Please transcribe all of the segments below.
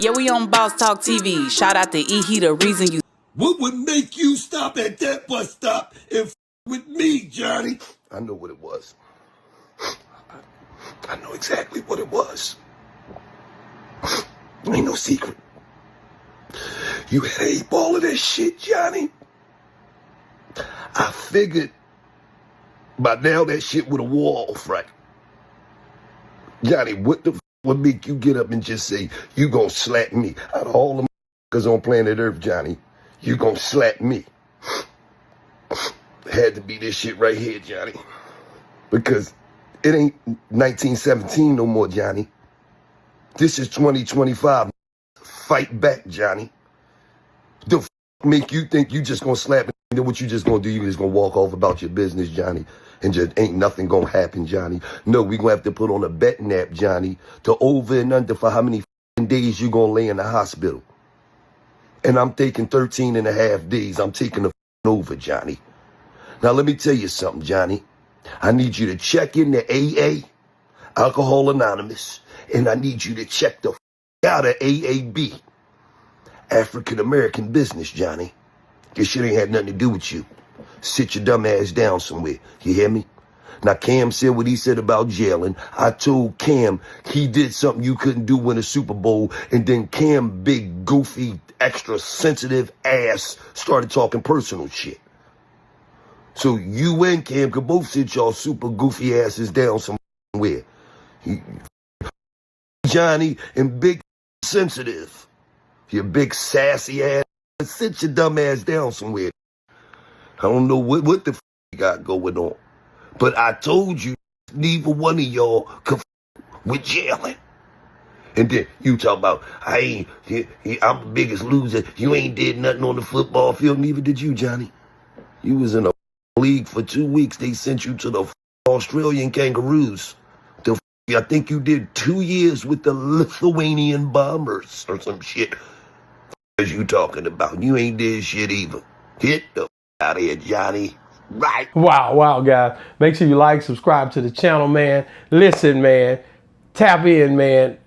Yeah, we on Boss Talk TV. Shout out to E. He the reason you. What would make you stop at that bus stop and with me, Johnny? I know what it was. I know exactly what it was. Ain't no secret. You had 8 ball of that shit, Johnny. I figured by now that shit would have wore off, right? Johnny, what the would make you get up and just say, you gonna slap me? Out of all the motherfuckers on planet Earth, Johnny, you gonna slap me? Had to be this shit right here, Johnny. Because it ain't 1917 no more, Johnny. This is 2025. Fight back, Johnny. The make you think you just gonna slap me? And then what you just gonna do, you just gonna walk off about your business, Johnny, and just ain't nothing gonna happen, Johnny. No, we gonna have to put on a betting app, Johnny, to over and under for how many days you gonna lay in the hospital. And I'm taking 13 and a half days. I'm taking the over, Johnny. Now let me tell you something, Johnny. I need you to check in the AA, Alcohol Anonymous, and I need you to check the out of AAB, African American Business, Johnny. This shit ain't had nothing to do with you. Sit your dumb ass down somewhere. You hear me? Now, Cam said what he said about jailing. I told Cam he did something you couldn't do in a Super Bowl, and then Cam, big, goofy, extra sensitive ass, started talking personal shit. So you and Cam could both sit y'all super goofy asses down somewhere. Johnny and big sensitive. You big sassy ass. Sit your dumb ass down somewhere. I don't know what the you got going on. But I told you, neither one of y'all could with jailing. And then you talk about, I'm the biggest loser. You ain't did nothing on the football field. Neither did you, Johnny. You was in a league for 2 weeks. They sent you to the Australian Kangaroos. I think you did 2 years with the Lithuanian Bombers or some shit. As you talking about, you ain't did shit either. Get the out of here, Johnny. Right. Wow, guys. Make sure you like, subscribe to the channel, man. Listen, man. Tap in, man.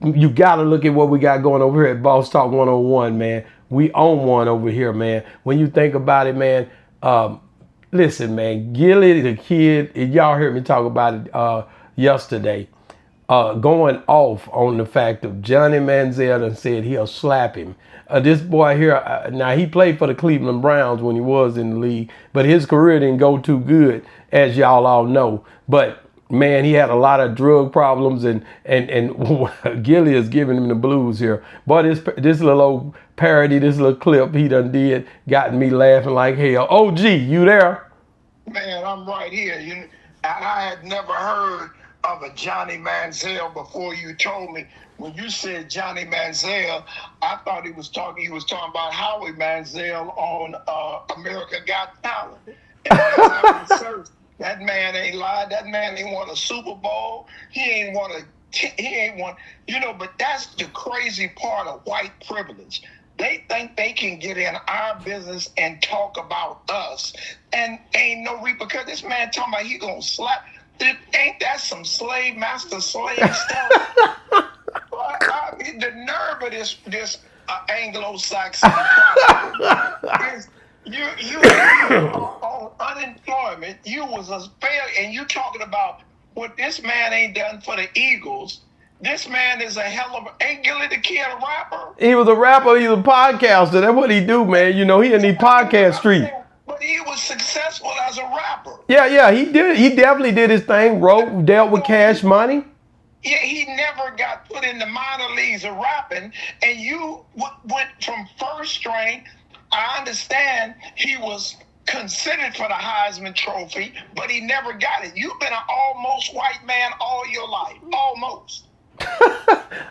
You got to look at what we got going over here at Boss Talk 101, man. We own one over here, man. When you think about it, man, listen, man. Gillie, the kid, y'all heard me talk about it yesterday. Going off on the fact of Johnny Manziel and said he'll slap him. This boy here, now he played for the Cleveland Browns when he was in the league, but his career didn't go too good, as y'all all know. But man, he had a lot of drug problems, and Gillie is giving him the blues here. But this little old parody, this little clip he done did, got me laughing like hell. OG, you there? Man, I'm right here. I had never heard of a Johnny Manziel before you told me. When you said Johnny Manziel, I thought he was talking about Howie Manziel on America Got Talent. And I researched, that man ain't lied. That man ain't won a Super Bowl. He ain't won, but that's the crazy part of white privilege. They think they can get in our business and talk about us, and ain't no repercussion. This man talking about he gonna slap. Ain't that some master slave stuff? I mean, the nerve of this Anglo-Saxon is you on unemployment. You was a failure, and you talking about what this man ain't done for the Eagles. This man is a hell of a. Ain't Gillie the kid a rapper? He was a rapper. He was a podcaster. That's what he do, man. You know, he in the podcast street. But he was successful as a rapper. Yeah, he did. He definitely did his thing. Wrote, dealt with Cash Money. Yeah, he never got put in the minor leagues of rapping, and you went from first string. I understand he was considered for the Heisman Trophy, but he never got it. You've been an almost white man all your life, almost.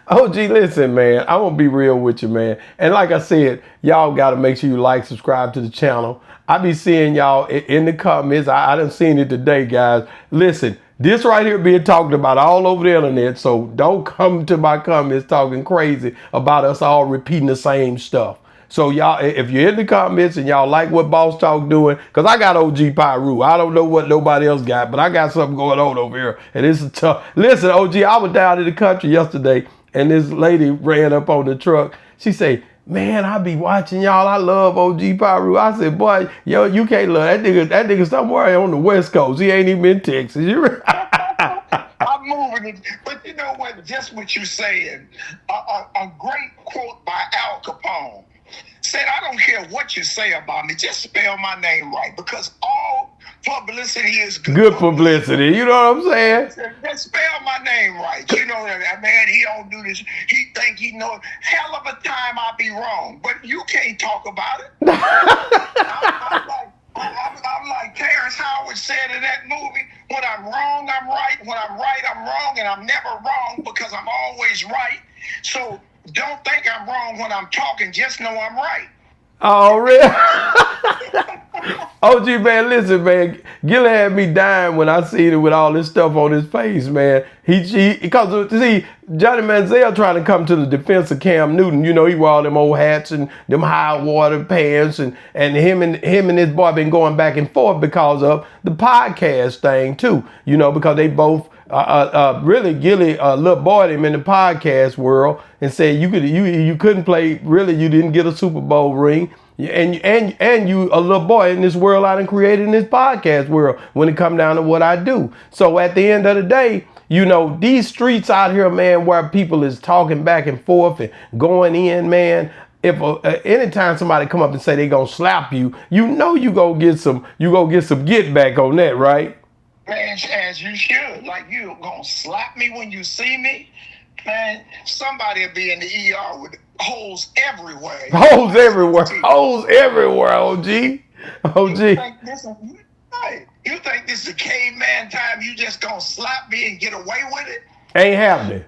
OG, listen, man, I'm gonna be real with you, man. And like I said, y'all gotta make sure you like, subscribe to the channel. I be seeing y'all in the comments. I done seen it today, guys. Listen, this right here being talked about all over the internet, so don't come to my comments talking crazy about us all repeating the same stuff. So y'all, if you're in the comments and y'all like what Boss Talk doing, because I got OG Pyru. I don't know what nobody else got, but I got something going on over here. And it's tough. Listen, OG, I was down in the country yesterday, and this lady ran up on the truck. She say, man, I be watching y'all. I love OG Pyru. I said, boy, yo, you can't love that nigga. That nigga somewhere on the West Coast. He ain't even in Texas. I'm moving it. But you know what? Just what you saying. A great quote by Al Capone said, I don't care what you say about me. Just spell my name right. Because all publicity is good publicity. You know what I'm saying? Just spell my name right. You know that man, he don't do this. He think he know. Hell of a time I'll be wrong. But you can't talk about it. I'm like Terrence Howard said in that movie, when I'm wrong, I'm right. When I'm right, I'm wrong. And I'm never wrong because I'm always right. So don't think I'm wrong when I'm talking. Just know I'm right. Oh, really? OG, man, listen, man. Gillie had me dying when I seen it with all this stuff on his face, man. Because, see, Johnny Manziel trying to come to the defense of Cam Newton. You know, he wore all them old hats and them high water pants, and him and his boy been going back and forth because of the podcast thing, too. You know, because they both really Gillie little boy him in the podcast world and said you couldn't play, really you didn't get a Super Bowl ring, and you a little boy in this world I done created in this podcast world when it come down to what I do. So at the end of the day, you know, these streets out here, man, where people is talking back and forth and going in, man. If anytime somebody come up and say they gonna slap you, you know you go get some get back on that, right? Man, as you should. Like, you gonna slap me when you see me? Man, somebody will be in the ER with holes everywhere. Holes everywhere. Holes everywhere, OG. OG. You think this is a caveman time? You just gonna slap me and get away with it? Ain't happening.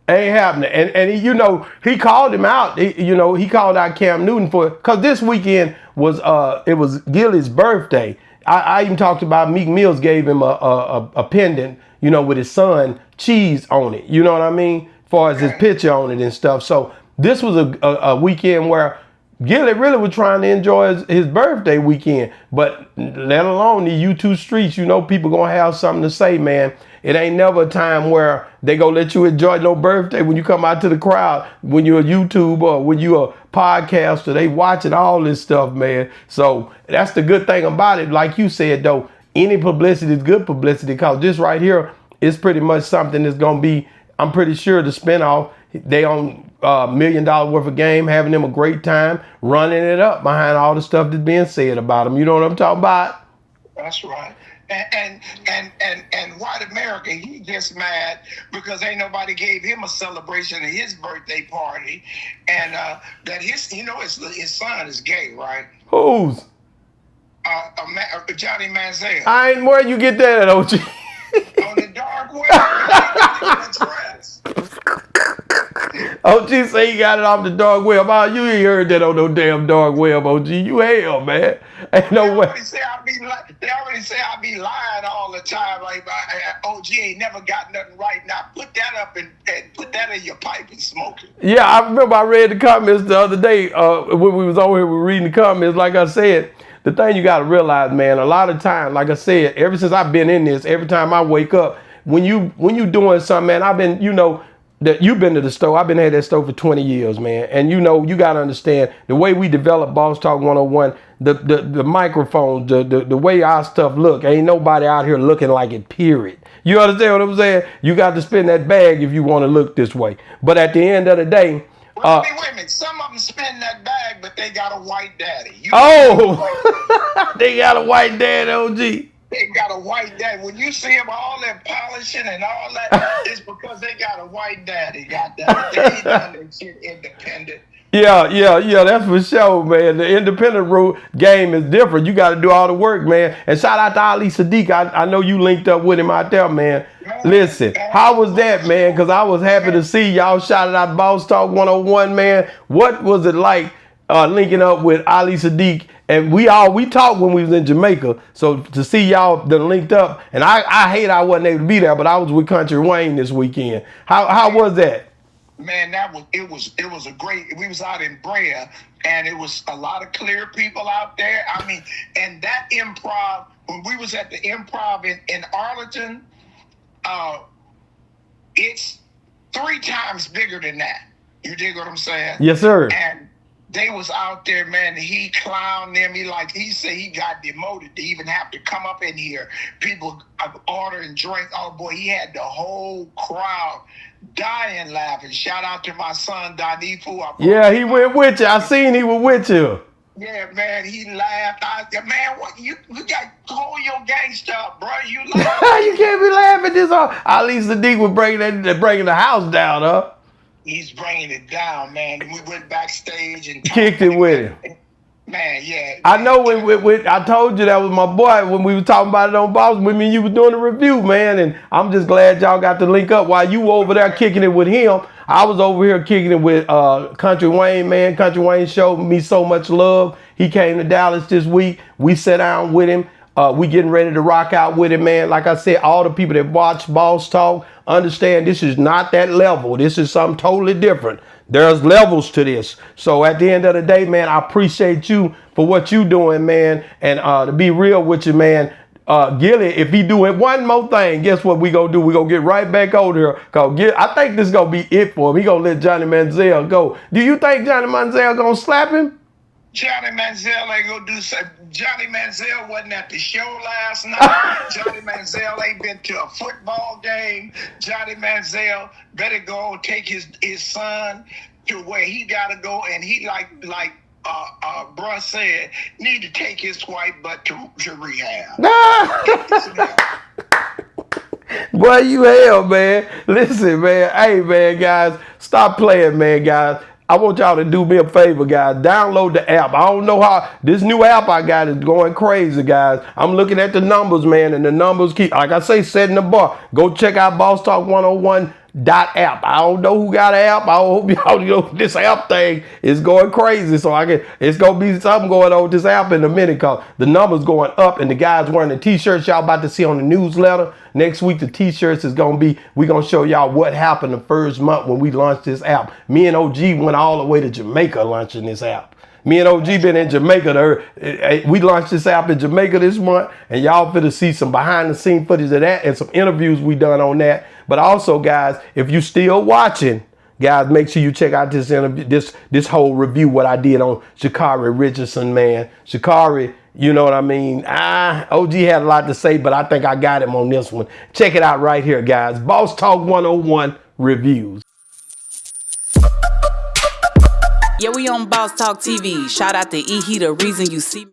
Ain't happening. And he, you know, he called him out. He called out Cam Newton because this weekend was it was Gillie's birthday. I even talked about Meek Mills gave him a pendant, you know, with his son cheese on it. You know what I mean? As far as his picture on it and stuff. So this was a weekend where Gillie really was trying to enjoy his birthday weekend. But let alone the U2 streets, you know, people gonna have something to say, man. It ain't never a time where they gonna let you enjoy no birthday when you come out to the crowd, when you're a YouTuber or when you're a podcaster. They watching all this stuff, man. So that's the good thing about it. Like you said, though, any publicity is good publicity, because this right here is pretty much something that's gonna be, I'm pretty sure, the spinoff. They on $1 million worth of game, having them a great time, running it up behind all the stuff that's being said about them. You know what I'm talking about? That's right. And white America, he gets mad because ain't nobody gave him a celebration at his birthday party, and that his son is gay, right? Whose? Johnny Manziel. I ain't, where you get that at, OG? On the dark web. OG say he got it off the dark web. Oh, you ain't heard that on no damn dark web, OG. You hell, man. Ain't no way. They already say I be lying all the time. Like, OG ain't never got nothing right. Now put that up and put that in your pipe and smoke it. Yeah, I remember I read the comments the other day when we was over here, we were reading the comments. Like I said, the thing you got to realize, man, a lot of times, like I said, ever since I've been in this, every time I wake up, when you doing something, man, I've been, you know, that you've been to the store. I've been at that store for 20 years, man. And you know, you got to understand the way we develop Boss Talk 101, the microphones, the way our stuff look. Ain't nobody out here looking like it, period. You understand what I'm saying? You got to spin that bag if you want to look this way. But at the end of the day, wait a minute. Some of them spin that bag, but they got a white daddy. They got a white daddy, OG. They got a white daddy. When you see them all that polishing and all that, it's because they got a white daddy. Goddamn, they ain't done that shit independent. Yeah, that's for sure, man. The independent game is different. You got to do all the work, man. And shout out to Ali Sadiq. I know you linked up with him out there, man. Listen, how was that, man? Because I was happy to see y'all shouted out Boss Talk 101, man. What was it like linking up with Ali Sadiq? And we talked when we was in Jamaica. So to see y'all done linked up, and I hate I wasn't able to be there, but I was with Country Wayne this weekend. How was that? Man, it was a great. We was out in Brea, and it was a lot of clear people out there. I mean, and that improv, when we was at the improv in Arlington, it's 3 times bigger than that. You dig what I'm saying? Yes, sir. And they was out there, man. He clowned them. He said he got demoted to even have to come up in here. People order and drink. Oh boy, he had the whole crowd dying laughing. Shout out to my son Danifu. Yeah, he went with you. I seen he was with you. Yeah, man, he laughed. Man, what you got? Hold your gangster up, bro. You laugh. You can't be laughing this hard. At least the D was bringing the house down, huh? He's bringing it down, man. We went backstage and Kicked it with him. Man, yeah. I know when I told you that was my boy when we were talking about it on Boss with me. You was doing the review, man, and I'm just glad y'all got to link up while you were over there kicking it with him. I was over here kicking it with Country Wayne, man. Country Wayne showed me so much love. He came to Dallas this week. We sat down with him. We getting ready to rock out with it, man. Like I said, all the people that watch Boss Talk understand this is not that level. This is something totally different. There's levels to this. So at the end of the day, man, I appreciate you for what you doing, man. And to be real with you, man, Gillie, if he doing one more thing, guess what we gonna do? We gonna get right back over here. Cause I think this gonna be it for him. He gonna let Johnny Manziel go. Do you think Johnny Manziel gonna slap him? Johnny Manziel ain't gonna do something. Johnny Manziel wasn't at the show last night. Johnny Manziel ain't been to a football game. Johnny Manziel better go take his son to where he gotta go, and he like bruh said, need to take his white butt to rehab. Boy, you hell, man. Listen, man. Hey, man, guys, stop playing, man, guys. I want y'all to do me a favor, guys. Download the app. I don't know how this new app I got is going crazy, guys. I'm looking at the numbers, man, and the numbers keep, like I say, setting the bar. Go check out Boss Talk 101.app. I don't know who got an app. I hope y'all know this app thing is going crazy. So it's gonna be something going on with this app in a minute, cause the numbers going up, and the guys wearing the t-shirts y'all about to see on the newsletter. Next week, the t-shirts is gonna be, we're gonna show y'all what happened the first month when we launched this app. Me and OG went all the way to Jamaica launching this app. Me and OG been in Jamaica. We launched this app in Jamaica this month, and y'all finna see some behind the scene footage of that and some interviews we done on that. But also, guys, if you still watching, guys, make sure you check out this interview, this whole review, what I did on Sha'Carri Richardson, man. Sha'Carri, you know what I mean? OG had a lot to say, but I think I got him on this one. Check it out right here, guys. Boss Talk 101 reviews. Yeah, we on Boss Talk TV. Shout out to E. He the reason you see me.